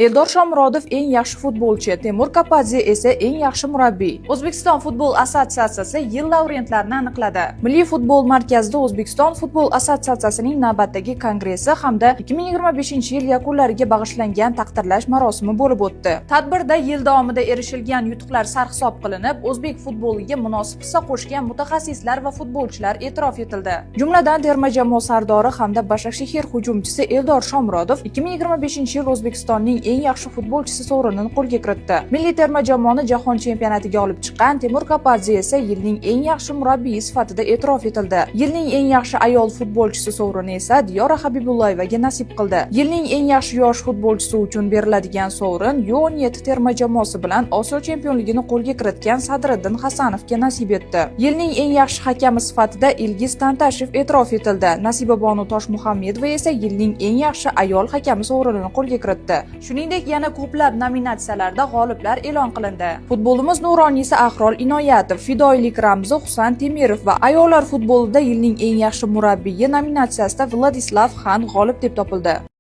Eldor Shomurodov eng yaxshi futbolchi, Temur Kapadze esa eng yaxshi murabbiy. O'zbekiston futbol assotsiatsiyasi yil laureatlarini aniqladi. Milliy futbol markazida O'zbekiston futbol assotsiatsiyasining navbatdagi kongressi hamda 2025-yil yakunlariga bag'ishlangan taqdirlash marosimi bo'lib o'tdi. Tadbirda yil davomida erishilgan yutuqlar sarhisob qilinib, o'zbek futboliga munosib hissa qo'shgan mutaxassislar va futbolchilar e'tirof etildi. Jumladan terma jamoa sardori hamda Bashakshehir hujumchisi Eldor Shomurodov 2025-yil O'zbekistonning eng yaxshi futbolchisi sovrinini qo'lga kiritdi. Milliy terma jamoani jahon chempionatiga olib chiqqan Temur Kapadze esa yilning eng yaxshi murabbiyi sifatida e'tirof etildi. Yilning eng yaxshi ayol futbolchisi sovrini esa Diyora Habibullayevaga nasib qildi. Yilning eng yaxshi yosh futbolchisi uchun beriladigan sovrin U17 terma jamoasi bilan Osiyo chempionligini qo'lga kiritgan Sadriddin Hasanovga nasib etdi. Yilning eng yaxshi hakami sifatida Ilgiz Tantashev e'tirof etildi. Nasibabonu Toshmuhammedova esa yilning eng yaxshi ayol hakami sovrinini qo'lga kiritdi. Shuningdek, yana ko'plab nominatsiyalarda g'oliblar e'lon qilindi. Futbolimiz nuroniysi Ahror Inoyatov, fidoyilik ramzi Husan Temirov va ayollar futbolida yilning eng yaxshi murabbiyi nominatsiyasida Vladislav Xan g'olib deb topildi.